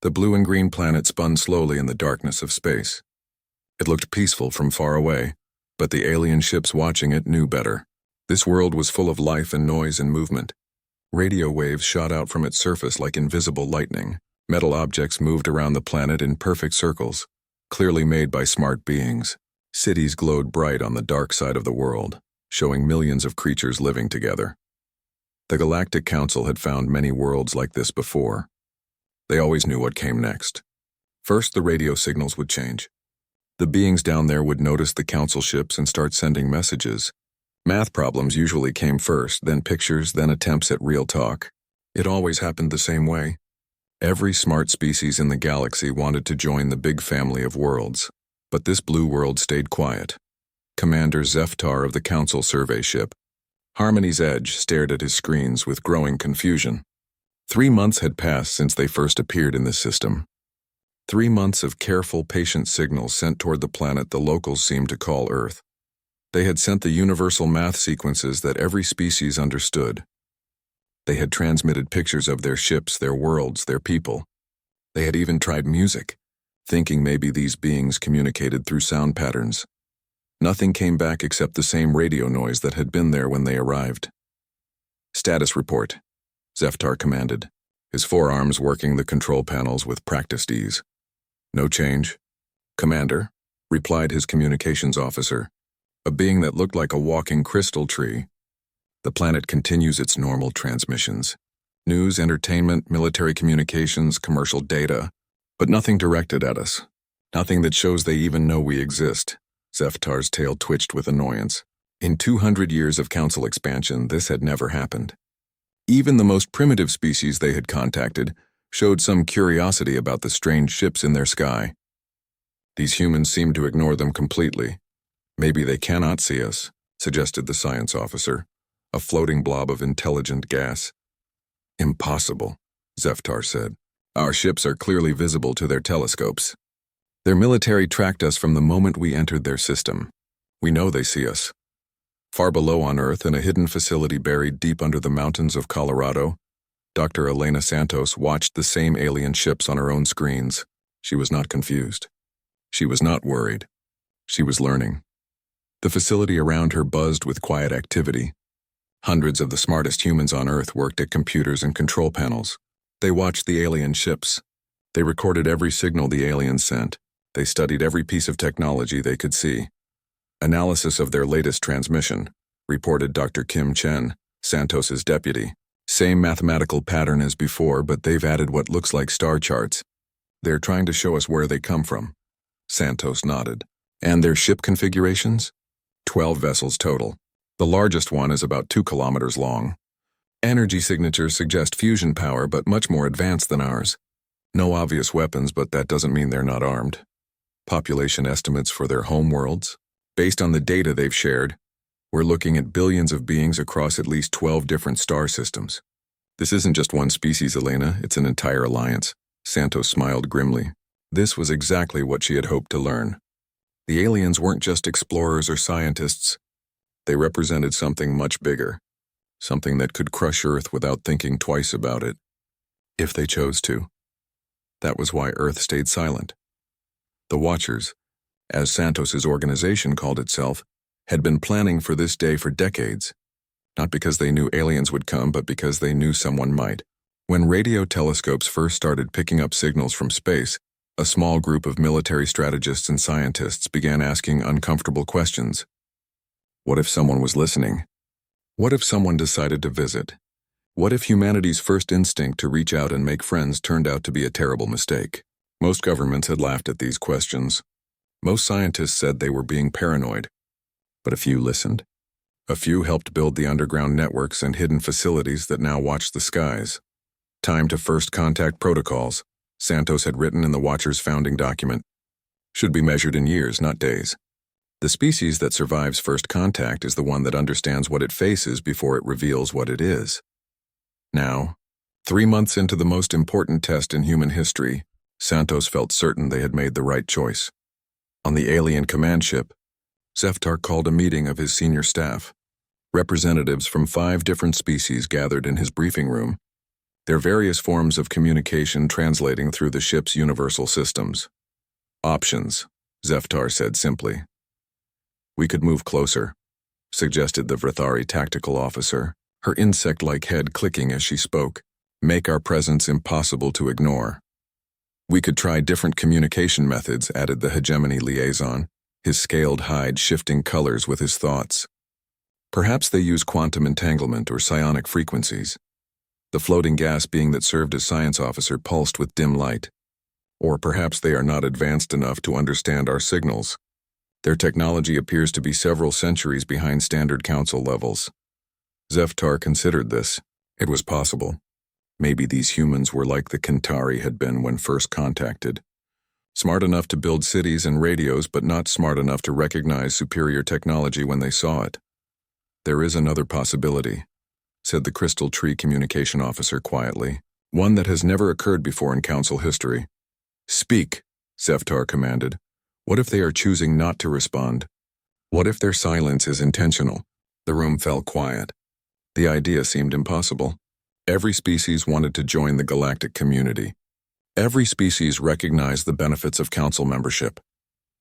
The blue and green planet spun slowly in the darkness of space. It looked peaceful from far away, but the alien ships watching it knew better. This world was full of life and noise and movement. Radio waves shot out from its surface like invisible lightning. Metal objects moved around the planet in perfect circles, clearly made by smart beings. Cities glowed bright on the dark side of the world, showing millions of creatures living together. The Galactic Council had found many worlds like this before. They always knew what came next. First, the radio signals would change. The beings down there would notice the council ships and start sending messages. Math problems usually came first, then pictures, then attempts at real talk. It always happened the same way. Every smart species in the galaxy wanted to join the big family of worlds, but this blue world stayed quiet. Commander Zeftar of the Council survey ship, Harmony's Edge, stared at his screens with growing confusion. 3 months had passed since they first appeared in this system. 3 months of careful, patient signals sent toward the planet the locals seemed to call Earth. They had sent the universal math sequences that every species understood. They had transmitted pictures of their ships, their worlds, their people. They had even tried music, thinking maybe these beings communicated through sound patterns. Nothing came back except the same radio noise that had been there when they arrived. "Status report," Zeftar commanded, his forearms working the control panels with practiced ease. "No change." "Commander," replied his communications officer, a being that looked like a walking crystal tree. "The planet continues its normal transmissions. News, entertainment, military communications, commercial data, but nothing directed at us. Nothing that shows they even know we exist." Zeftar's tail twitched with annoyance. In 200 years of council expansion, this had never happened. Even the most primitive species they had contacted showed some curiosity about the strange ships in their sky. These humans seemed to ignore them completely. "Maybe they cannot see us," suggested the science officer, a floating blob of intelligent gas. "Impossible," Zeftar said. "Our ships are clearly visible to their telescopes. Their military tracked us from the moment we entered their system. We know they see us." Far below on Earth, in a hidden facility buried deep under the mountains of Colorado, Dr. Elena Santos watched the same alien ships on her own screens. She was not confused. She was not worried. She was learning. The facility around her buzzed with quiet activity. Hundreds of the smartest humans on Earth worked at computers and control panels. They watched the alien ships. They recorded every signal the aliens sent. They studied every piece of technology they could see. "Analysis of their latest transmission," reported Dr. Kim Chen, Santos's deputy. "Same mathematical pattern as before, but they've added what looks like star charts. They're trying to show us where they come from." Santos nodded. "And their ship configurations?" 12 vessels total. The largest one is about 2 kilometers long. Energy signatures suggest fusion power, but much more advanced than ours. No obvious weapons, but that doesn't mean they're not armed. Population estimates for their homeworlds. Based on the data they've shared, we're looking at billions of beings across at least 12 different star systems. This isn't just one species, Elena, it's an entire alliance. Santos smiled grimly. This was exactly what she had hoped to learn. The aliens weren't just explorers or scientists. They represented something much bigger, something that could crush Earth without thinking twice about it, if they chose to. That was why Earth stayed silent. The Watchers, as Santos's organization called itself, had been planning for this day for decades, not because they knew aliens would come, but because they knew someone might. When radio telescopes first started picking up signals from space, a small group of military strategists and scientists began asking uncomfortable questions. What if someone was listening? What if someone decided to visit? What if humanity's first instinct to reach out and make friends turned out to be a terrible mistake? Most governments had laughed at these questions. Most scientists said they were being paranoid. But a few listened. A few helped build the underground networks and hidden facilities that now watch the skies. Time to first contact protocols, Santos had written in the Watchers' founding document, should be measured in years, not days. The species that survives first contact is the one that understands what it faces before it reveals what it is. Now, 3 months into the most important test in human history, Santos felt certain they had made the right choice. On the alien command ship, Zeftar called a meeting of his senior staff. Representatives from 5 different species gathered in his briefing room. their various forms of communication translating through the ship's universal systems. Options, Zeftar said simply. We could move closer, suggested the Vrathari tactical officer, her insect-like head clicking as she spoke. Make our presence impossible to ignore. We could try different communication methods, added the hegemony liaison, his scaled hide shifting colors with his thoughts. Perhaps they use quantum entanglement or psionic frequencies. The floating gas being that served as science officer pulsed with dim light. Or perhaps they are not advanced enough to understand our signals. Their technology appears to be several centuries behind standard council levels. Zeftar considered this. It was possible. Maybe these humans were like the Kentari had been when first contacted. Smart enough to build cities and radios, but not smart enough to recognize superior technology when they saw it. There is another possibility, said the Crystal Tree communication officer quietly, one that has never occurred before in council history. Speak, Zeftar commanded. What if they are choosing not to respond? What if their silence is intentional? The room fell quiet. The idea seemed impossible. Every species wanted to join the galactic community. Every species recognized the benefits of council membership.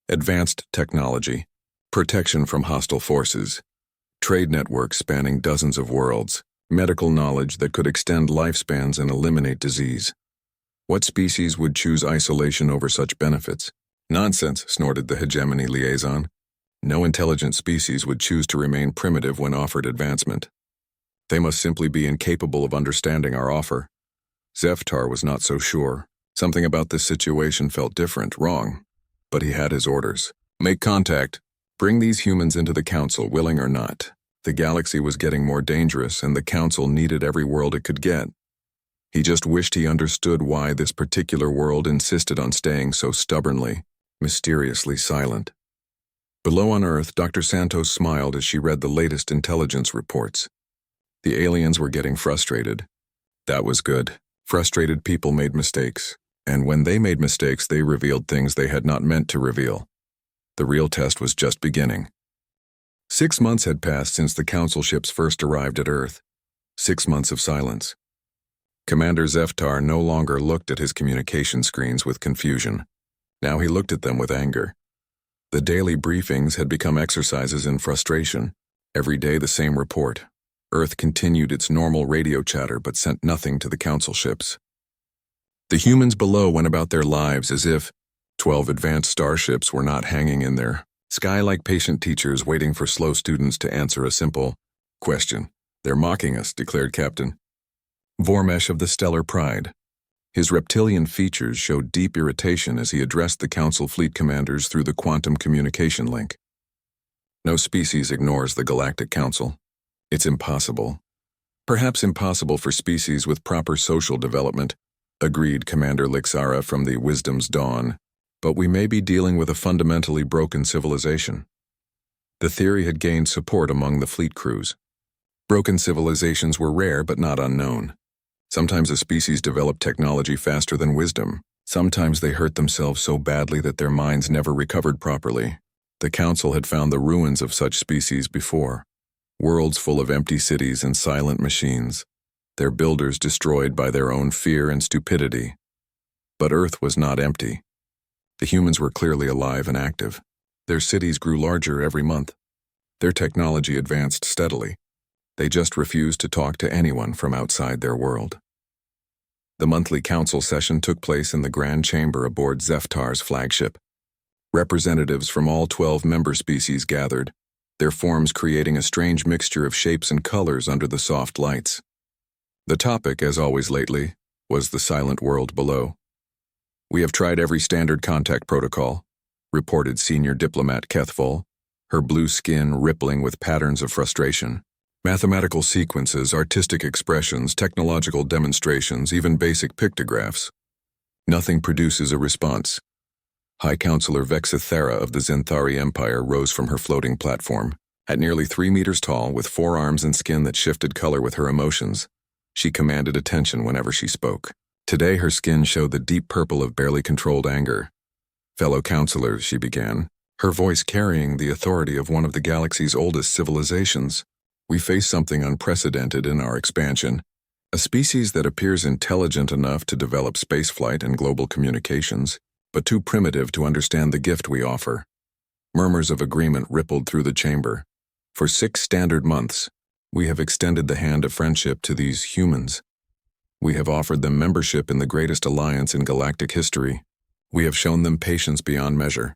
Advanced technology, protection from hostile forces, trade networks spanning dozens of worlds, medical knowledge that could extend lifespans and eliminate disease. What species would choose isolation over such benefits? Nonsense, snorted the hegemony liaison. No intelligent species would choose to remain primitive when offered advancement. They must simply be incapable of understanding our offer. Zeftar was not so sure. Something about this situation felt different, wrong. But he had his orders. Make contact. Bring these humans into the council, willing or not. The galaxy was getting more dangerous, and the council needed every world it could get. He just wished he understood why this particular world insisted on staying so stubbornly, mysteriously silent. Below on Earth, Dr. Santos smiled as she read the latest intelligence reports. The aliens were getting frustrated. That was good. Frustrated people made mistakes, and when they made mistakes, they revealed things they had not meant to reveal. The real test was just beginning. 6 months had passed since the council ships first arrived at Earth. 6 months of silence. Commander Zeftar no longer looked at his communication screens with confusion. Now he looked at them with anger. The daily briefings had become exercises in frustration. Every day the same report. Earth continued its normal radio chatter but sent nothing to the council ships. The humans below went about their lives as if 12 advanced starships were not hanging in their sky like patient teachers waiting for slow students to answer a simple question. They're mocking us, declared Captain Vormesh of the Stellar Pride. His reptilian features showed deep irritation as he addressed the council fleet commanders through the quantum communication link. No species ignores the Galactic Council. It's impossible. Perhaps impossible for species with proper social development, agreed Commander Lixara from the Wisdom's Dawn, but we may be dealing with a fundamentally broken civilization. The theory had gained support among the fleet crews. Broken civilizations were rare but not unknown. Sometimes a species developed technology faster than wisdom. Sometimes they hurt themselves so badly that their minds never recovered properly. The Council had found the ruins of such species before. Worlds full of empty cities and silent machines, their builders destroyed by their own fear and stupidity. But Earth was not empty. The humans were clearly alive and active. Their cities grew larger every month. Their technology advanced steadily. They just refused to talk to anyone from outside their world. The monthly council session took place in the Grand Chamber aboard Zeftar's flagship. Representatives from all 12 member species gathered, their forms creating a strange mixture of shapes and colors under the soft lights. The topic, as always lately, was the silent world below. We have tried every standard contact protocol, reported senior diplomat Kethful, her blue skin rippling with patterns of frustration. Mathematical sequences, artistic expressions, technological demonstrations, even basic pictographs. Nothing produces a response. High Counselor Vexithera of the Zenthari Empire rose from her floating platform. At nearly 3 meters tall, with 4 arms and skin that shifted color with her emotions, she commanded attention whenever she spoke. Today her skin showed the deep purple of barely controlled anger. Fellow counselors, she began, her voice carrying the authority of one of the galaxy's oldest civilizations. We face something unprecedented in our expansion. A species that appears intelligent enough to develop spaceflight and global communications, but too primitive to understand the gift we offer. Murmurs of agreement rippled through the chamber. For 6 standard months, we have extended the hand of friendship to these humans. We have offered them membership in the greatest alliance in galactic history. We have shown them patience beyond measure.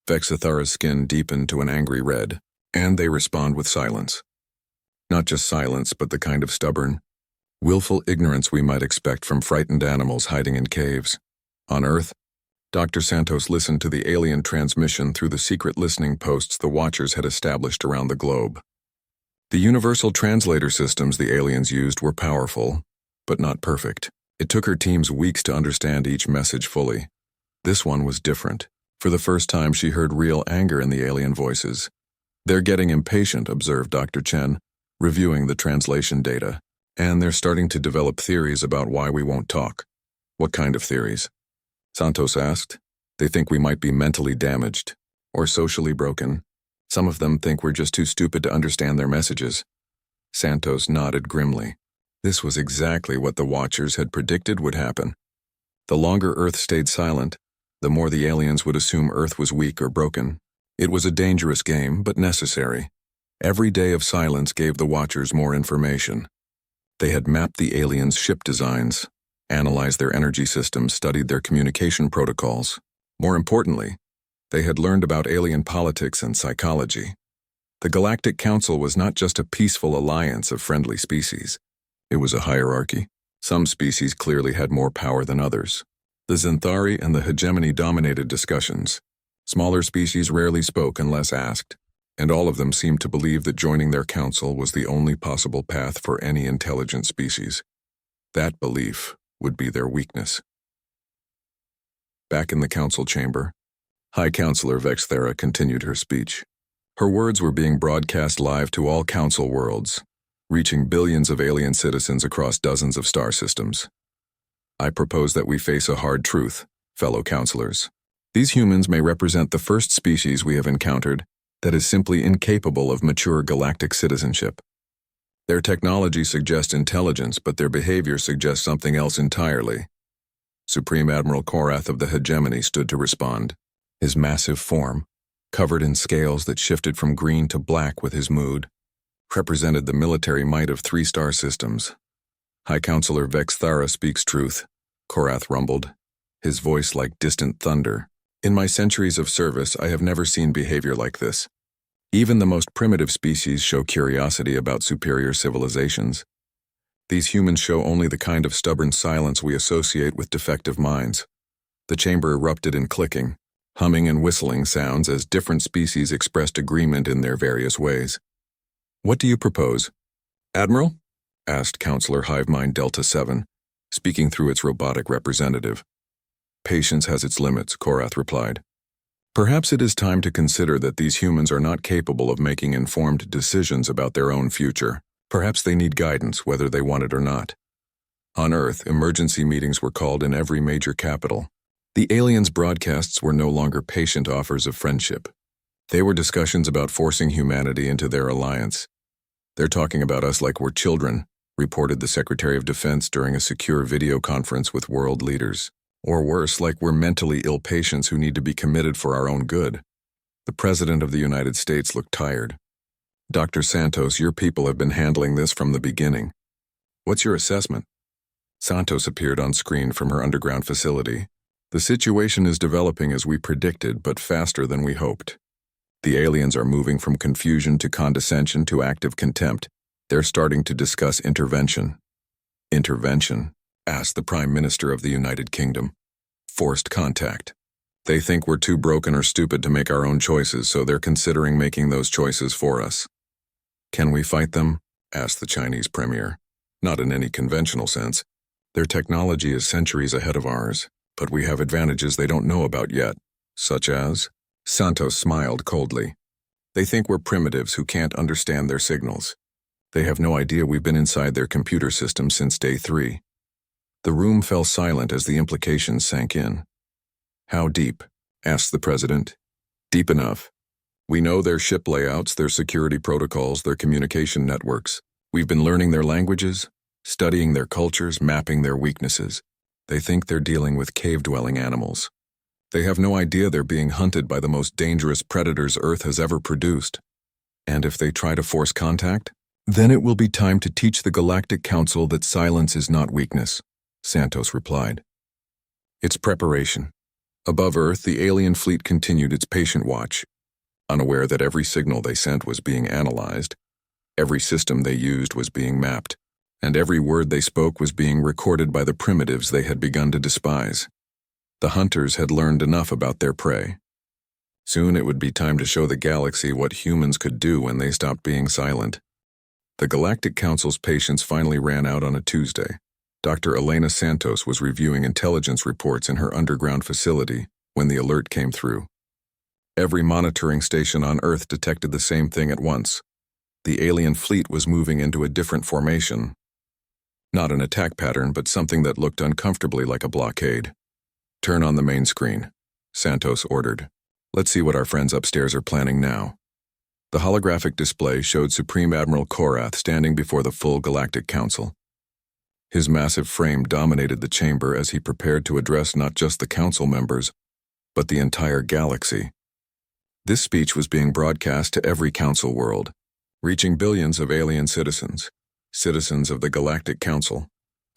Vexithara's skin deepened to an angry red, and they respond with silence. Not just silence, but the kind of stubborn, willful ignorance we might expect from frightened animals hiding in caves. On Earth, Dr. Santos listened to the alien transmission through the secret listening posts the Watchers had established around the globe. The universal translator systems the aliens used were powerful, but not perfect. It took her teams weeks to understand each message fully. This one was different. For the first time, she heard real anger in the alien voices. "They're getting impatient," observed Dr. Chen, reviewing the translation data. "And they're starting to develop theories about why we won't talk." "What kind of theories?" Santos asked. "They think we might be mentally damaged or socially broken. Some of them think we're just too stupid to understand their messages." Santos nodded grimly. This was exactly what the Watchers had predicted would happen. The longer Earth stayed silent, the more the aliens would assume Earth was weak or broken. It was a dangerous game, but necessary. Every day of silence gave the Watchers more information. They had mapped the aliens' ship designs, analyzed their energy systems, studied their communication protocols. More importantly, they had learned about alien politics and psychology. The Galactic Council was not just a peaceful alliance of friendly species. It was a hierarchy. Some species clearly had more power than others. The Xanthari and the hegemony dominated discussions. Smaller species rarely spoke unless asked, and all of them seemed to believe that joining their council was the only possible path for any intelligent species. That belief would be their weakness. Back in the council chamber, High Counselor Vexthera continued her speech. Her words were being broadcast live to all council worlds, reaching billions of alien citizens across dozens of star systems. "I propose that we face a hard truth, fellow counselors. These humans may represent the first species we have encountered that is simply incapable of mature galactic citizenship. Their technology suggests intelligence, but their behavior suggests something else entirely." Supreme Admiral Korath of the Hegemony stood to respond. His massive form, covered in scales that shifted from green to black with his mood, represented the military might of 3-star systems. "High Counselor Vexthara speaks truth," Korath rumbled, his voice like distant thunder. "In my centuries of service, I have never seen behavior like this. Even the most primitive species show curiosity about superior civilizations. These humans show only the kind of stubborn silence we associate with defective minds." The chamber erupted in clicking, humming and whistling sounds as different species expressed agreement in their various ways. "What do you propose, Admiral?" asked Counselor Hivemind Delta 7, speaking through its robotic representative. "Patience has its limits," Korath replied. "Perhaps it is time to consider that these humans are not capable of making informed decisions about their own future. Perhaps they need guidance, whether they want it or not." On Earth, emergency meetings were called in every major capital. The aliens' broadcasts were no longer patient offers of friendship. They were discussions about forcing humanity into their alliance. "They're talking about us like we're children," reported the Secretary of Defense during a secure video conference with world leaders. "Or worse, like we're mentally ill patients who need to be committed for our own good." The President of the United States looked tired. "Dr. Santos, your people have been handling this from the beginning. What's your assessment?" Santos appeared on screen from her underground facility. "The situation is developing as we predicted, but faster than we hoped. The aliens are moving from confusion to condescension to active contempt. They're starting to discuss intervention." "Intervention?" asked the Prime Minister of the United Kingdom. "Forced contact. They think we're too broken or stupid to make our own choices, so they're considering making those choices for us." "Can we fight them?" asked the Chinese Premier. "Not in any conventional sense. Their technology is centuries ahead of ours, but we have advantages they don't know about yet." "Such as?" Santos smiled coldly. "They think we're primitives who can't understand their signals. They have no idea we've been inside their computer system since day 3. The room fell silent as the implications sank in. "How deep?" asked the President. "Deep enough. We know their ship layouts, their security protocols, their communication networks. We've been learning their languages, studying their cultures, mapping their weaknesses. They think they're dealing with cave-dwelling animals. They have no idea they're being hunted by the most dangerous predators Earth has ever produced. And if they try to force contact, then it will be time to teach the Galactic Council that silence is not weakness, Santos replied. It's preparation. Above Earth, the alien fleet continued its patient watch, unaware that every signal they sent was being analyzed, every system they used was being mapped, and every word they spoke was being recorded by the primitives they had begun to despise. The hunters had learned enough about their prey. Soon it would be time to show the galaxy what humans could do when they stopped being silent. The Galactic Council's patience finally ran out on a Tuesday. Dr. Elena Santos was reviewing intelligence reports in her underground facility when the alert came through. Every monitoring station on Earth detected the same thing at once. The alien fleet was moving into a different formation. Not an attack pattern, but something that looked uncomfortably like a blockade. Turn on the main screen, Santos ordered. Let's see what our friends upstairs are planning now. The holographic display showed Supreme Admiral Korath standing before the full Galactic Council. His massive frame dominated the chamber as he prepared to address not just the council members, but the entire galaxy. This speech was being broadcast to every council world, reaching billions of alien citizens. Citizens of the Galactic Council,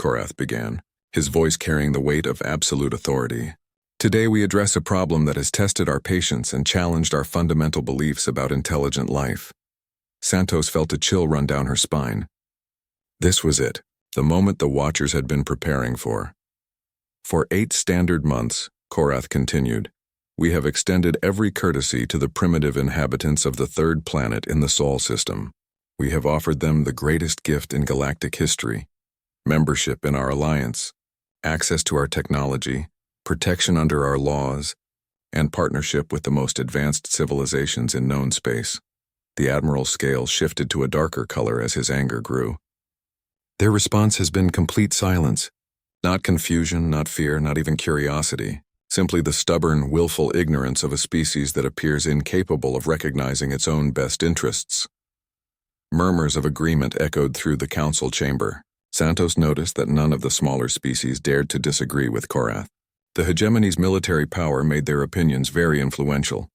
Korath began, his voice carrying the weight of absolute authority. Today we address a problem that has tested our patience and challenged our fundamental beliefs about intelligent life. Santos felt a chill run down her spine. This was it, the moment the Watchers had been preparing for. For 8 standard months, Korath continued, we have extended every courtesy to the primitive inhabitants of the 3rd planet in the Sol system. We have offered them the greatest gift in galactic history, membership in our alliance, access to our technology, protection under our laws, and partnership with the most advanced civilizations in known space. The Admiral's scale shifted to a darker color as his anger grew. Their response has been complete silence. Not confusion, not fear, not even curiosity. Simply the stubborn, willful ignorance of a species that appears incapable of recognizing its own best interests. Murmurs of agreement echoed through the council chamber. Santos noticed that none of the smaller species dared to disagree with Korath. The hegemony's military power made their opinions very influential.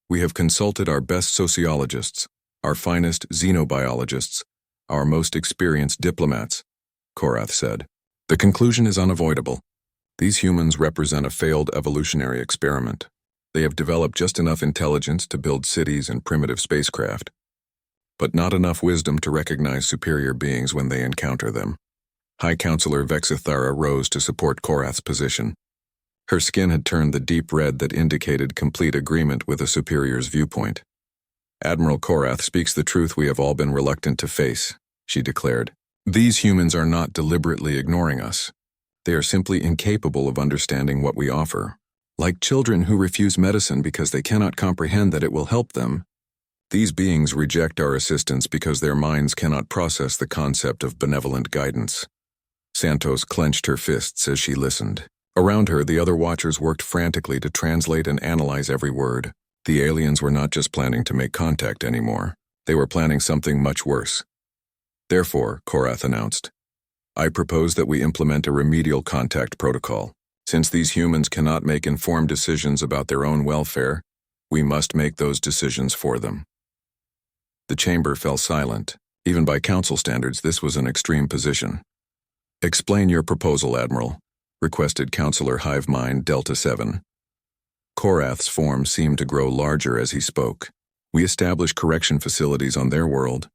We have consulted our best sociologists, our finest xenobiologists, our most experienced diplomats, Korath said. The conclusion is unavoidable. These humans represent a failed evolutionary experiment. They have developed just enough intelligence to build cities and primitive spacecraft, but not enough wisdom to recognize superior beings when they encounter them. High Counselor Vexithara rose to support Korath's position. Her skin had turned the deep red that indicated complete agreement with a superior's viewpoint. Admiral Korath speaks the truth we have all been reluctant to face, she declared. These humans are not deliberately ignoring us. They are simply incapable of understanding what we offer. Like children who refuse medicine because they cannot comprehend that it will help them, these beings reject our assistance because their minds cannot process the concept of benevolent guidance. Santos clenched her fists as she listened. Around her, the other Watchers worked frantically to translate and analyze every word. The aliens were not just planning to make contact anymore. They were planning something much worse. Therefore, Korath announced, I propose that we implement a remedial contact protocol. Since these humans cannot make informed decisions about their own welfare, we must make those decisions for them. The chamber fell silent. Even by council standards, this was an extreme position. Explain your proposal, Admiral, requested Counselor Hivemind Delta 7. Korath's form seemed to grow larger as he spoke. We establish correction facilities on their world.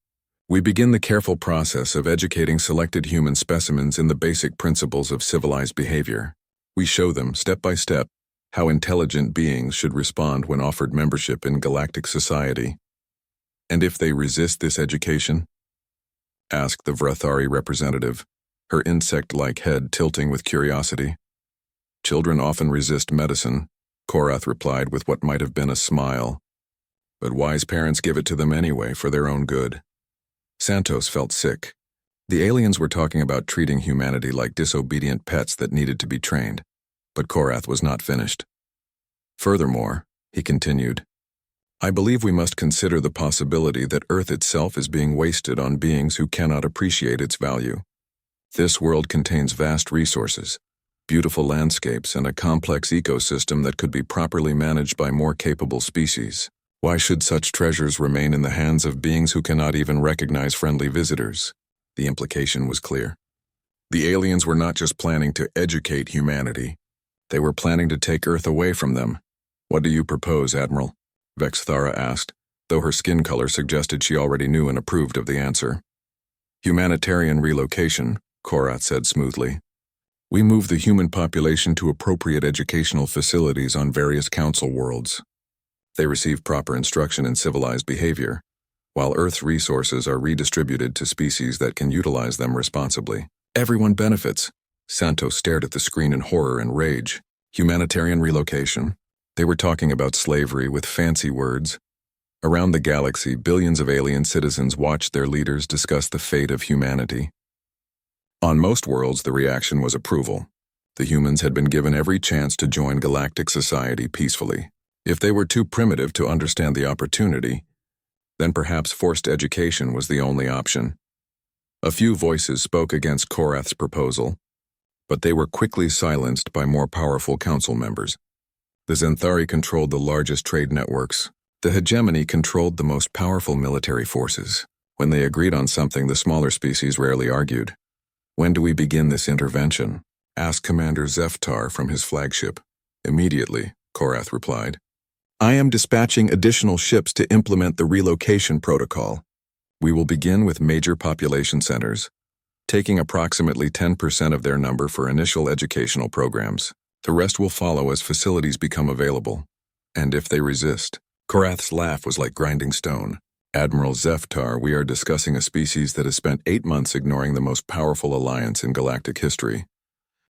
We begin the careful process of educating selected human specimens in the basic principles of civilized behavior. We show them, step by step, how intelligent beings should respond when offered membership in galactic society. And if they resist this education? Asked the Vrathari representative, her insect-like head tilting with curiosity. Children often resist medicine, Korath replied with what might have been a smile. But wise parents give it to them anyway for their own good. Santos felt sick. The aliens were talking about treating humanity like disobedient pets that needed to be trained. But Korath was not finished. Furthermore, he continued, I believe we must consider the possibility that Earth itself is being wasted on beings who cannot appreciate its value. This world contains vast resources, beautiful landscapes, and a complex ecosystem that could be properly managed by more capable species. Why should such treasures remain in the hands of beings who cannot even recognize friendly visitors? The implication was clear. The aliens were not just planning to educate humanity. They were planning to take Earth away from them. What do you propose, Admiral? Vexthara asked, though her skin color suggested she already knew and approved of the answer. Humanitarian relocation, Korath said smoothly. We move the human population to appropriate educational facilities on various council worlds. They receive proper instruction in civilized behavior, while Earth's resources are redistributed to species that can utilize them responsibly. Everyone benefits. Santos stared at the screen in horror and rage. Humanitarian relocation. They were talking about slavery with fancy words. Around the galaxy, billions of alien citizens watched their leaders discuss the fate of humanity. On most worlds, the reaction was approval. The humans had been given every chance to join galactic society peacefully. If they were too primitive to understand the opportunity, then perhaps forced education was the only option. A few voices spoke against Korath's proposal, but they were quickly silenced by more powerful council members. The Zenthari controlled the largest trade networks. The hegemony controlled the most powerful military forces. When they agreed on something, the smaller species rarely argued. When do we begin this intervention? Asked Commander Zeftar from his flagship. Immediately, Korath replied. I am dispatching additional ships to implement the relocation protocol. We will begin with major population centers, taking approximately 10% of their number for initial educational programs. The rest will follow as facilities become available. And if they resist. Korath's laugh was like grinding stone. Admiral Zeftar, we are discussing a species that has spent 8 months ignoring the most powerful alliance in galactic history.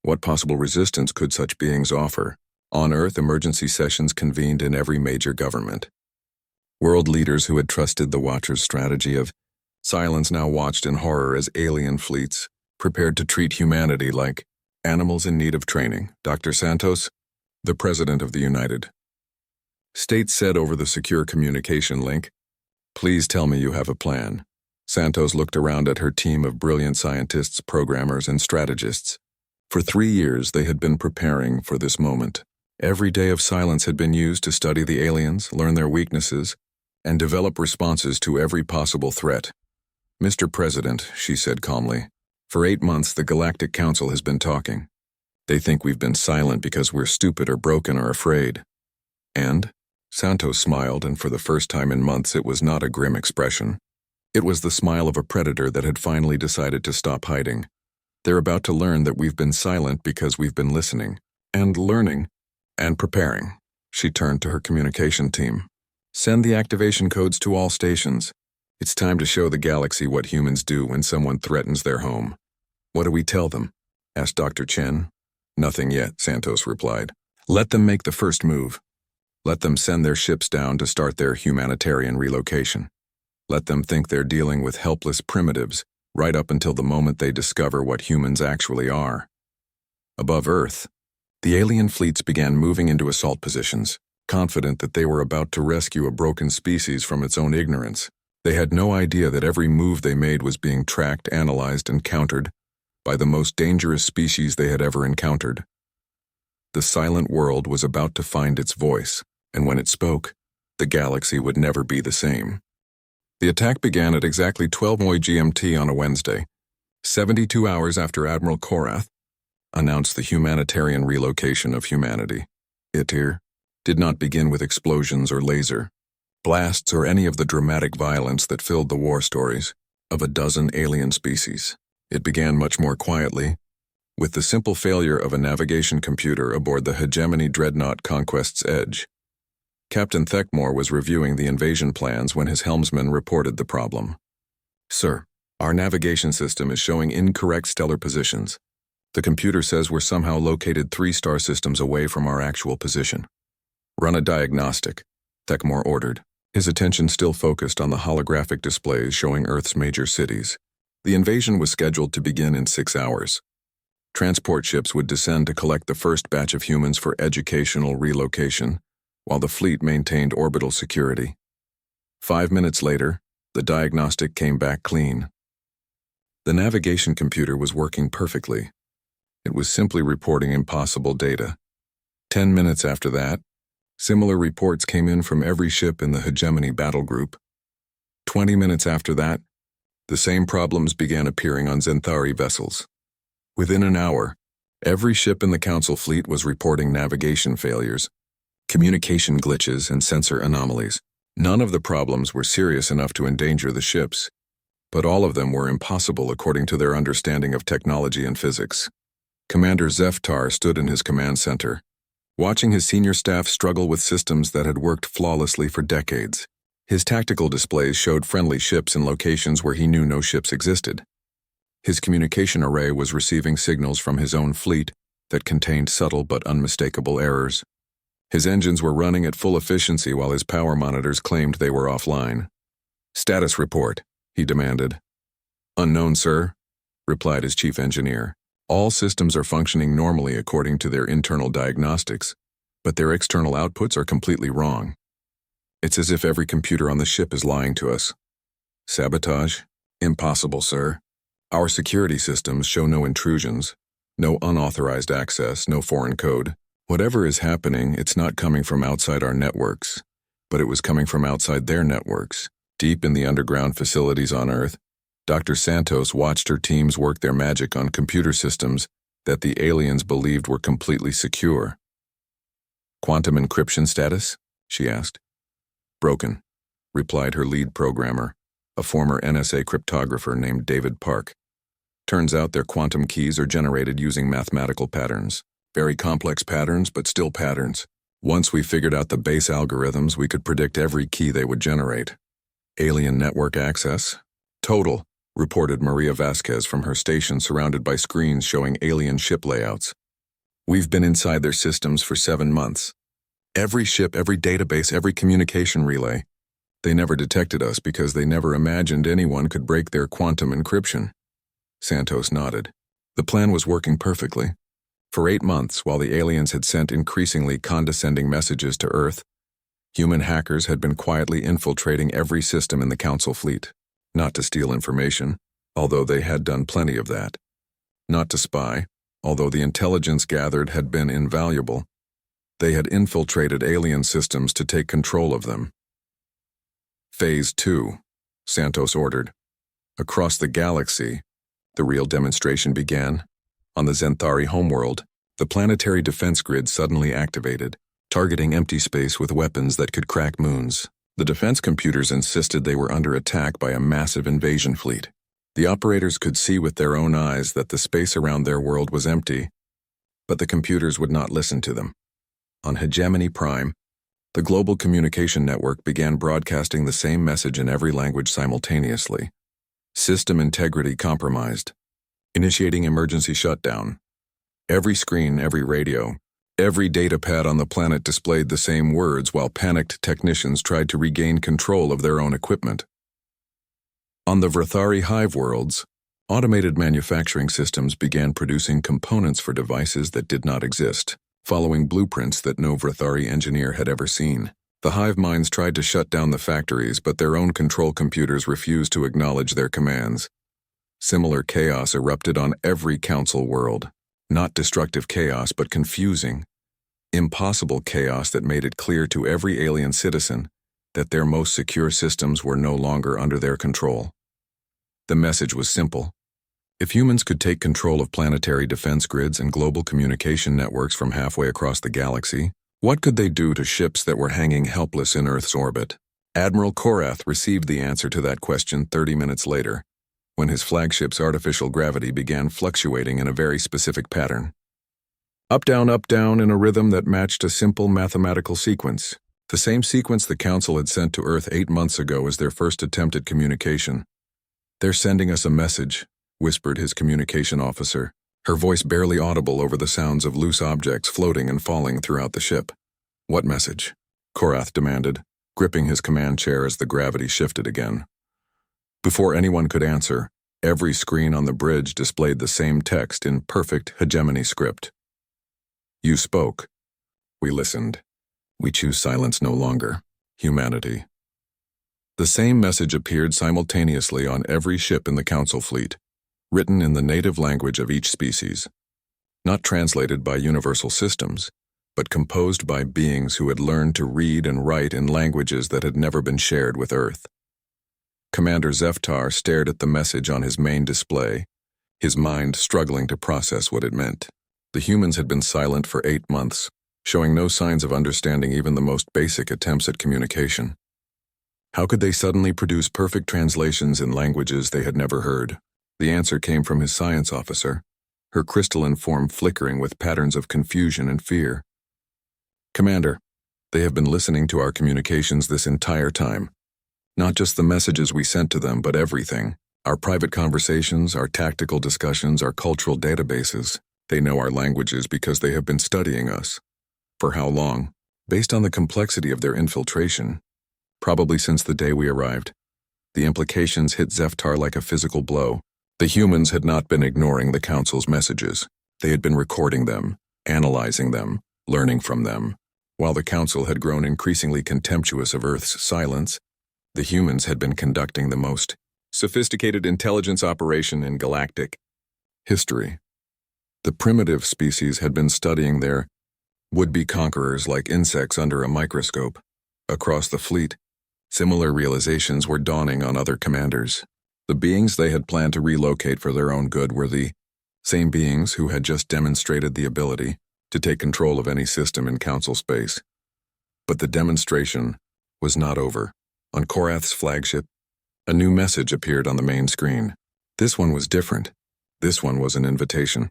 What possible resistance could such beings offer? On Earth, emergency sessions convened in every major government. World leaders who had trusted the Watcher's strategy of silence now watched in horror as alien fleets prepared to treat humanity like animals in need of training. Dr. Santos, the President of the United States, said over the secure communication link, Please tell me you have a plan. Santos looked around at her team of brilliant scientists, programmers, and strategists. For 3 years, they had been preparing for this moment. Every day of silence had been used to study the aliens, learn their weaknesses, and develop responses to every possible threat. Mr. President, she said calmly, for 8 months the Galactic Council has been talking. They think we've been silent because we're stupid or broken or afraid. And? Santos smiled, and for the first time in months it was not a grim expression. It was the smile of a predator that had finally decided to stop hiding. They're about to learn that we've been silent because we've been listening, and learning, and preparing. She turned to her communication team. Send the activation codes to all stations. It's time to show the galaxy what humans do when someone threatens their home. What do we tell them? Asked Dr. Chen. Nothing yet, Santos replied. Let them make the first move. Let them send their ships down to start their humanitarian relocation. Let them think they're dealing with helpless primitives right up until the moment they discover what humans actually are. Above Earth, the alien fleets began moving into assault positions, confident that they were about to rescue a broken species from its own ignorance. They had no idea that every move they made was being tracked, analyzed, and countered by the most dangerous species they had ever encountered. The silent world was about to find its voice, and when it spoke, the galaxy would never be the same. The attack began at exactly 12 Moy GMT on a Wednesday, 72 hours after Admiral Korath announced the humanitarian relocation of humanity. It here did not begin with explosions or laser blasts or any of the dramatic violence that filled the war stories of a dozen alien species. It began much more quietly, with the simple failure of a navigation computer aboard the hegemony dreadnought Conquest's Edge. Captain Thekmore was reviewing the invasion plans when his helmsman reported the problem. Sir, our navigation system is showing incorrect stellar positions. The computer says we're somehow located 3 star systems away from our actual position. Run a diagnostic, Thekmore ordered, his attention still focused on the holographic displays showing Earth's major cities. The invasion was scheduled to begin in 6 hours. Transport ships would descend to collect the first batch of humans for educational relocation, while the fleet maintained orbital security. 5 minutes later, the diagnostic came back clean. The navigation computer was working perfectly. It was simply reporting impossible data. 10 minutes after that, similar reports came in from every ship in the Hegemony battle group. 20 minutes after that, the same problems began appearing on Zenthari vessels. Within an hour, every ship in the Council fleet was reporting navigation failures, communication glitches, and sensor anomalies. None of the problems were serious enough to endanger the ships, but all of them were impossible according to their understanding of technology and physics. Commander Zeftar stood in his command center, watching his senior staff struggle with systems that had worked flawlessly for decades. His tactical displays showed friendly ships in locations where he knew no ships existed. His communication array was receiving signals from his own fleet that contained subtle but unmistakable errors. His engines were running at full efficiency while his power monitors claimed they were offline. "Status report," he demanded. "Unknown, sir," replied his chief engineer. "All systems are functioning normally according to their internal diagnostics, but their external outputs are completely wrong. It's as if every computer on the ship is lying to us." "Sabotage? Impossible, sir. Our security systems show no intrusions, no unauthorized access, no foreign code. Whatever is happening, it's not coming from outside our networks, but it was coming from outside their networks. Deep in the underground facilities on Earth, Dr. Santos watched her teams work their magic on computer systems that the aliens believed were completely secure." "Quantum encryption status?" she asked. "Broken," replied her lead programmer, a former NSA cryptographer named David Park. "Turns out their quantum keys are generated using mathematical patterns. Very complex patterns, but still patterns. Once we figured out the base algorithms, we could predict every key they would generate." "Alien network access?" "Total," reported Maria Vasquez from her station surrounded by screens showing alien ship layouts. "We've been inside their systems for 7 months. Every ship, every database, every communication relay. They never detected us because they never imagined anyone could break their quantum encryption." Santos nodded. The plan was working perfectly. For 8 months, while the aliens had sent increasingly condescending messages to Earth, human hackers had been quietly infiltrating every system in the Council fleet. Not to steal information, although they had done plenty of that. Not to spy, although the intelligence gathered had been invaluable. They had infiltrated alien systems to take control of them. "Phase 2, Santos ordered. Across the galaxy, the real demonstration began. On the Zenthari homeworld, the planetary defense grid suddenly activated, targeting empty space with weapons that could crack moons. The defense computers insisted they were under attack by a massive invasion fleet. The operators could see with their own eyes that the space around their world was empty, but the computers would not listen to them. On Hegemony Prime, the global communication network began broadcasting the same message in every language simultaneously. System integrity compromised. Initiating emergency shutdown. Every screen, every radio, every data pad on the planet displayed the same words while panicked technicians tried to regain control of their own equipment. On the Vrathari hive worlds, automated manufacturing systems began producing components for devices that did not exist, following blueprints that no Vrathari engineer had ever seen. The hive minds tried to shut down the factories, but their own control computers refused to acknowledge their commands. Similar chaos erupted on every Council world. Not destructive chaos, but confusing, impossible chaos that made it clear to every alien citizen that their most secure systems were no longer under their control. The message was simple. If humans could take control of planetary defense grids and global communication networks from halfway across the galaxy, what could they do to ships that were hanging helpless in Earth's orbit? Admiral Korath received the answer to that question 30 minutes later, when his flagship's artificial gravity began fluctuating in a very specific pattern. Up, down, in a rhythm that matched a simple mathematical sequence. The same sequence the Council had sent to Earth 8 months ago as their first attempt at communication. "They're sending us a message," whispered his communication officer, her voice barely audible over the sounds of loose objects floating and falling throughout the ship. "What message?" Korath demanded, gripping his command chair as the gravity shifted again. Before anyone could answer, every screen on the bridge displayed the same text in perfect Hegemony script. "You spoke. We listened. We choose silence no longer. Humanity." The same message appeared simultaneously on every ship in the Council fleet. written in the native language of each species, not translated by universal systems, but composed by beings who had learned to read and write in languages that had never been shared with Earth. Commander Zeftar stared at the message on his main display, his mind struggling to process what it meant. The humans had been silent for 8 months, showing no signs of understanding even the most basic attempts at communication. How could they suddenly produce perfect translations in languages they had never heard? The answer came from his science officer, her crystalline form flickering with patterns of confusion and fear. Commander, they have been listening to our communications this entire time. Not just the messages we sent to them, but everything. Our private conversations, our tactical discussions, our cultural databases. They know our languages because they have been studying us. For how long? Based on the complexity of their infiltration. Probably since the day we arrived. The implications hit Zeftar like a physical blow. The humans had not been ignoring the Council's messages. They had been recording them, analyzing them, learning from them. While the Council had grown increasingly contemptuous of Earth's silence, the humans had been conducting the most sophisticated intelligence operation in galactic history. The primitive species had been studying their would-be conquerors like insects under a microscope. Across the fleet, similar realizations were dawning on other commanders. The beings they had planned to relocate for their own good were the same beings who had just demonstrated the ability to take control of any system in Council space. But the demonstration was not over. On Korath's flagship, a new message appeared on the main screen. This one was different. This one was an invitation.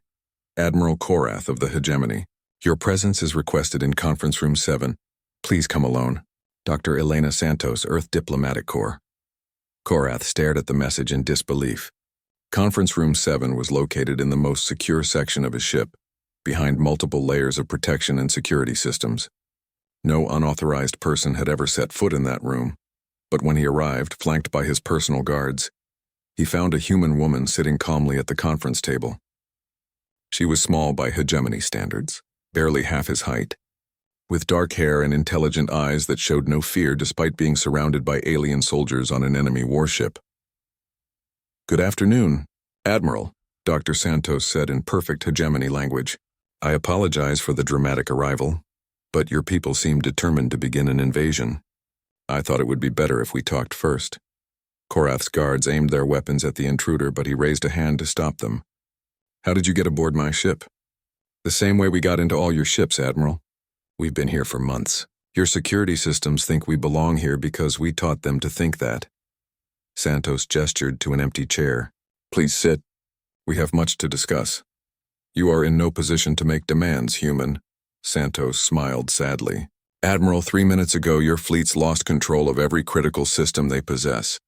Admiral Korath of the Hegemony, your presence is requested in Conference Room 7. Please come alone. Dr. Elena Santos, Earth Diplomatic Corps. Korath stared at the message in disbelief. Conference Room 7 was located in the most secure section of his ship, behind multiple layers of protection and security systems. No unauthorized person had ever set foot in that room, but when he arrived, flanked by his personal guards, he found a human woman sitting calmly at the conference table. She was small by hegemony standards, barely half his height, with dark hair and intelligent eyes that showed no fear despite being surrounded by alien soldiers on an enemy warship. Good afternoon, Admiral, Dr. Santos said in perfect hegemony language. I apologize for the dramatic arrival, but your people seem determined to begin an invasion. I thought it would be better if we talked first. Korath's guards aimed their weapons at the intruder, but he raised a hand to stop them. How did you get aboard my ship? The same way we got into all your ships, Admiral. We've been here for months. Your security systems think we belong here because we taught them to think that. Santos gestured to an empty chair. Please sit. We have much to discuss. You are in no position to make demands, human. Santos smiled sadly. Admiral, 3 minutes ago your fleets lost control of every critical system they possess.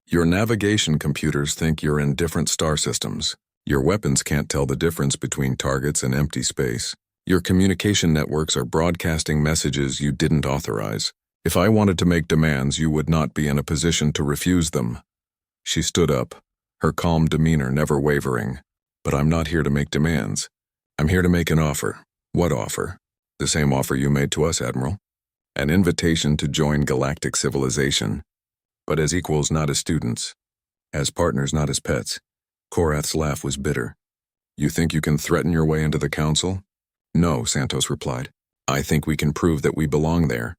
Your navigation computers think you're in different star systems. Your weapons can't tell the difference between targets and empty space. Your communication networks are broadcasting messages you didn't authorize. If I wanted to make demands, you would not be in a position to refuse them. She stood up, her calm demeanor never wavering. But I'm not here to make demands. I'm here to make an offer. What offer? The same offer you made to us, Admiral. An invitation to join galactic civilization. But as equals, not as students. As partners, not as pets. Korath's laugh was bitter. You think you can threaten your way into the Council? No, Santos replied. I think we can prove that we belong there.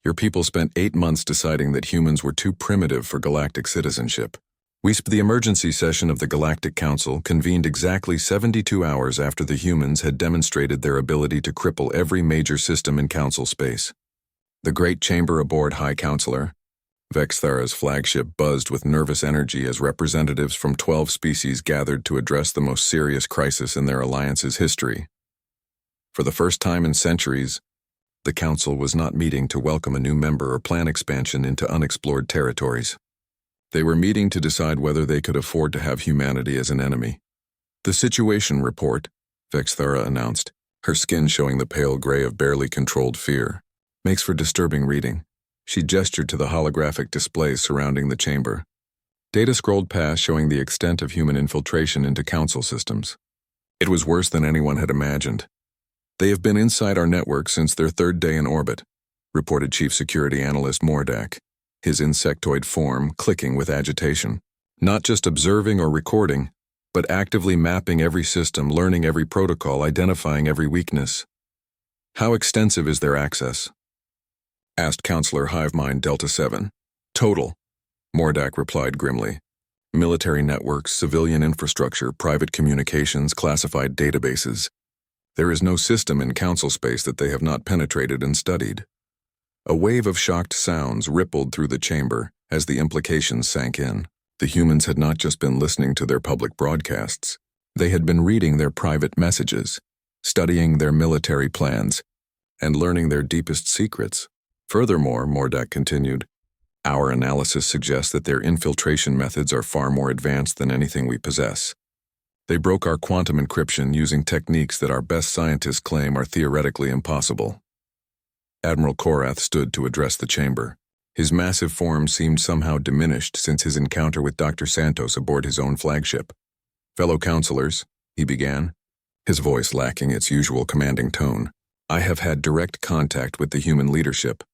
Your people spent 8 months deciding that humans were too primitive for galactic citizenship. The emergency session of the Galactic Council convened exactly 72 hours after the humans had demonstrated their ability to cripple every major system in Council space. The great chamber aboard High Counselor, Vexthara's flagship, buzzed with nervous energy as representatives from 12 species gathered to address the most serious crisis in their alliance's history. For the first time in centuries, the Council was not meeting to welcome a new member or plan expansion into unexplored territories. They were meeting to decide whether they could afford to have humanity as an enemy. The situation report, Vexthara announced, her skin showing the pale gray of barely controlled fear, makes for disturbing reading. She gestured to the holographic displays surrounding the chamber. Data scrolled past showing the extent of human infiltration into Council systems. It was worse than anyone had imagined. They have been inside our network since their 3rd day in orbit, reported Chief Security Analyst Mordak, his insectoid form clicking with agitation. Not just observing or recording, but actively mapping every system, learning every protocol, identifying every weakness. How extensive is their access? Asked Counselor Hivemind Delta 7. Total, Mordak replied grimly. Military networks, civilian infrastructure, private communications, classified databases. There is no system in council space that they have not penetrated and studied. A wave of shocked sounds rippled through the chamber as the implications sank in. The humans had not just been listening to their public broadcasts. They had been reading their private messages, studying their military plans, and learning their deepest secrets. Furthermore, Mordak continued, our analysis suggests that their infiltration methods are far more advanced than anything we possess. They broke our quantum encryption using techniques that our best scientists claim are theoretically impossible. Admiral Korath stood to address the chamber. His massive form seemed somehow diminished since his encounter with Dr. Santos aboard his own flagship. Fellow counselors, he began, his voice lacking its usual commanding tone, I have had direct contact with the human leadership.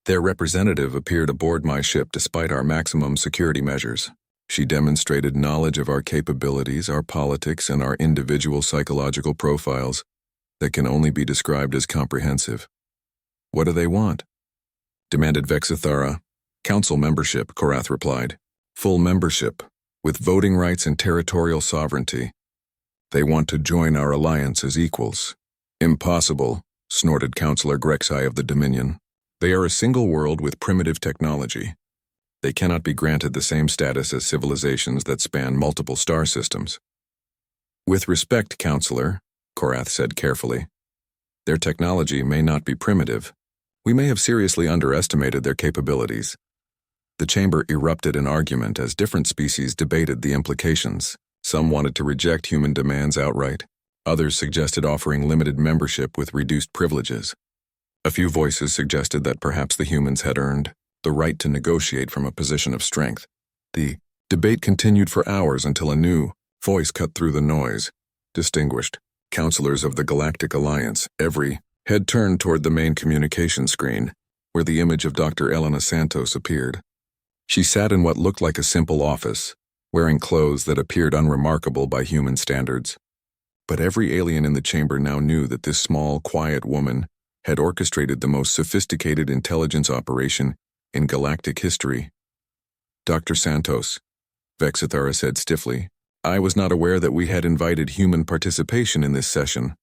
Their representative appeared aboard my ship despite our maximum security measures. She demonstrated knowledge of our capabilities, our politics, and our individual psychological profiles that can only be described as comprehensive. What do they want? Demanded Vexithara. Council membership, Korath replied. Full membership, with voting rights and territorial sovereignty. They want to join our alliance as equals. Impossible, snorted Counselor Grexai of the Dominion. They are a single world with primitive technology. They cannot be granted the same status as civilizations that span multiple star systems. With respect, Counselor, Korath said carefully, their technology may not be primitive. We may have seriously underestimated their capabilities. The chamber erupted in argument as different species debated the implications. Some wanted to reject human demands outright. Others suggested offering limited membership with reduced privileges. A few voices suggested that perhaps the humans had earned the right to negotiate from a position of strength. The debate continued for hours until a new voice cut through the noise. Distinguished counselors of the Galactic Alliance, every head turned toward the main communication screen, where the image of Dr. Elena Santos appeared. She sat in what looked like a simple office, wearing clothes that appeared unremarkable by human standards. But every alien in the chamber now knew that this small, quiet woman had orchestrated the most sophisticated intelligence operation in galactic history. Dr. Santos, Vexithara said stiffly, I was not aware that we had invited human participation in this session.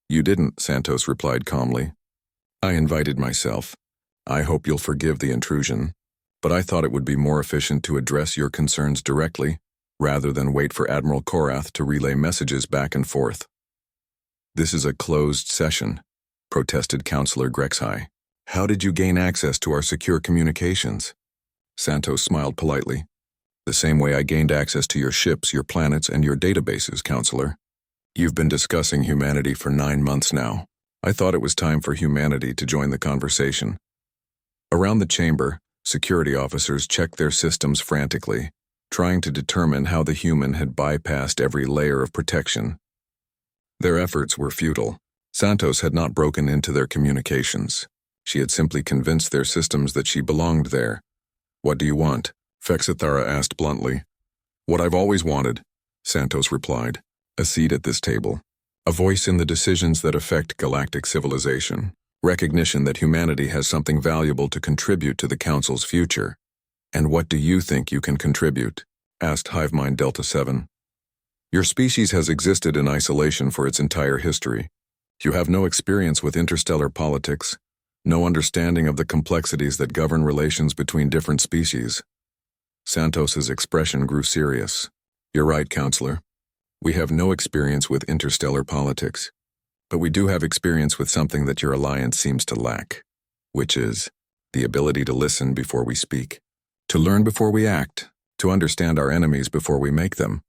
You didn't, Santos replied calmly. I invited myself. I hope you'll forgive the intrusion, but I thought it would be more efficient to address your concerns directly, rather than wait for Admiral Korath to relay messages back and forth. This is a closed session, protested Counselor Grexai. How did you gain access to our secure communications? Santos smiled politely. The same way I gained access to your ships, your planets, and your databases, Counselor. You've been discussing humanity for 9 months now. I thought it was time for humanity to join the conversation. Around the chamber, security officers checked their systems frantically, trying to determine how the human had bypassed every layer of protection. Their efforts were futile. Santos had not broken into their communications. She had simply convinced their systems that she belonged there. What do you want? Vexithara asked bluntly. What I've always wanted, Santos replied. A seat at this table. A voice in the decisions that affect galactic civilization. Recognition that humanity has something valuable to contribute to the Council's future. And what do you think you can contribute? Asked Hivemind Delta 7. Your species has existed in isolation for its entire history. You have no experience with interstellar politics, no understanding of the complexities that govern relations between different species. Santos's expression grew serious. You're right, Counselor. We have no experience with interstellar politics, but we do have experience with something that your alliance seems to lack, which is the ability to listen before we speak, to learn before we act, to understand our enemies before we make them.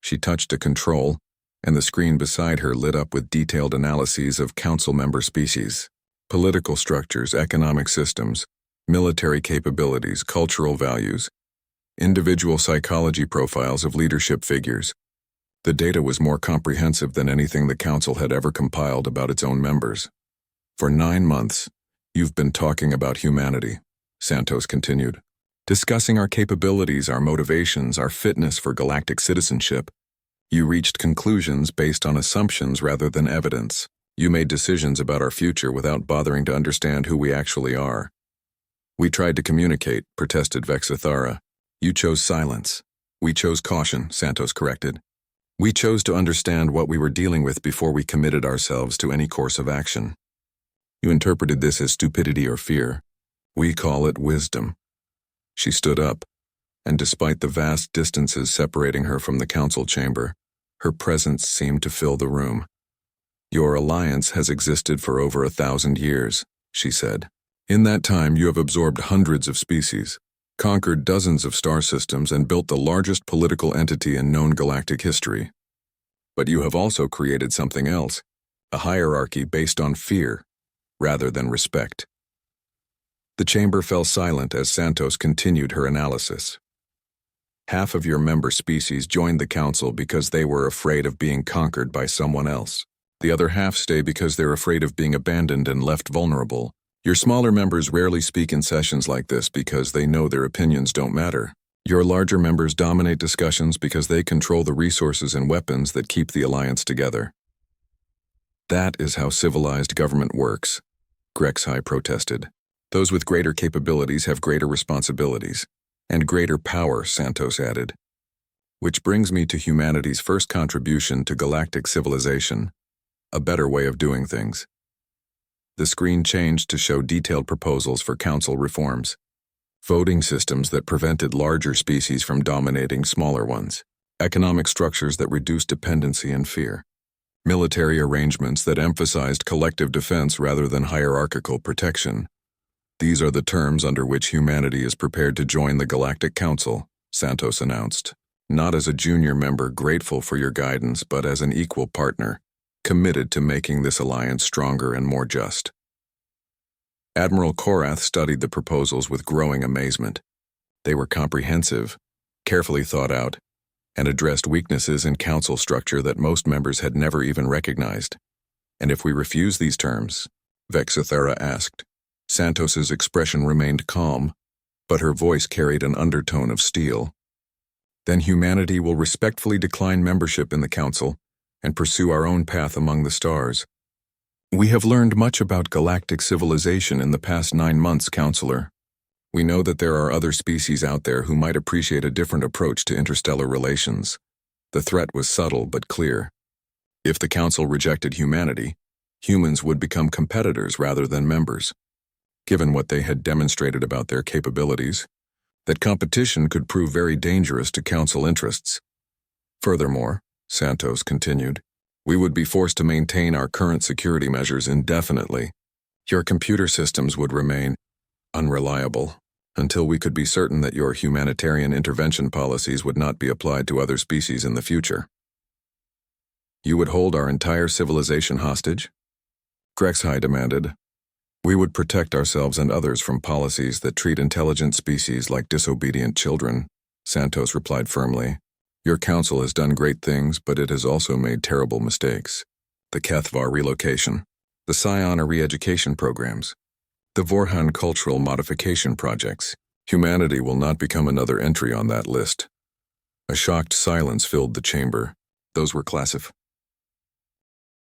She touched a control, and the screen beside her lit up with detailed analyses of council member species, political structures, economic systems, military capabilities, cultural values, individual psychology profiles of leadership figures. The data was more comprehensive than anything the council had ever compiled about its own members. For 9 months, you've been talking about humanity, Santos continued, discussing our capabilities, our motivations, our fitness for galactic citizenship. You reached conclusions based on assumptions rather than evidence. You made decisions about our future without bothering to understand who we actually are. We tried to communicate, protested Vexithara. You chose silence. We chose caution, Santos corrected. We chose to understand what we were dealing with before we committed ourselves to any course of action. You interpreted this as stupidity or fear. We call it wisdom. She stood up, and despite the vast distances separating her from the council chamber, her presence seemed to fill the room. Your alliance has existed for over 1,000 years, she said. In that time, you have absorbed hundreds of species, conquered dozens of star systems, and built the largest political entity in known galactic history. But you have also created something else, a hierarchy based on fear, rather than respect. The chamber fell silent as Santos continued her analysis. Half of your member species joined the council because they were afraid of being conquered by someone else. The other half stay because they're afraid of being abandoned and left vulnerable. Your smaller members rarely speak in sessions like this because they know their opinions don't matter. Your larger members dominate discussions because they control the resources and weapons that keep the alliance together. That is how civilized government works, Grexhigh protested. Those with greater capabilities have greater responsibilities. And greater power, Santos added. Which brings me to humanity's first contribution to galactic civilization, a better way of doing things. The screen changed to show detailed proposals for council reforms. Voting systems that prevented larger species from dominating smaller ones. Economic structures that reduced dependency and fear. Military arrangements that emphasized collective defense rather than hierarchical protection. These are the terms under which humanity is prepared to join the Galactic Council, Santos announced. Not as a junior member grateful for your guidance, but as an equal partner, committed to making this alliance stronger and more just. Admiral Korath studied the proposals with growing amazement. They were comprehensive, carefully thought out, and addressed weaknesses in council structure that most members had never even recognized. And if we refuse these terms? Vexithara asked. Santos's expression remained calm, but her voice carried an undertone of steel. Then humanity will respectfully decline membership in the Council and pursue our own path among the stars. We have learned much about galactic civilization in the past 9 months, Counselor. We know that there are other species out there who might appreciate a different approach to interstellar relations. The threat was subtle but clear. If the Council rejected humanity, humans would become competitors rather than members. Given what they had demonstrated about their capabilities, that competition could prove very dangerous to Council interests. Furthermore, Santos continued, we would be forced to maintain our current security measures indefinitely. Your computer systems would remain unreliable until we could be certain that your humanitarian intervention policies would not be applied to other species in the future. You would hold our entire civilization hostage? Grexhigh demanded. We would protect ourselves and others from policies that treat intelligent species like disobedient children, Santos replied firmly. Your council has done great things, but it has also made terrible mistakes. The Kethvar relocation, the Psiona re-education programs, the Vorhan cultural modification projects. Humanity will not become another entry on that list. A shocked silence filled the chamber. Those were classified.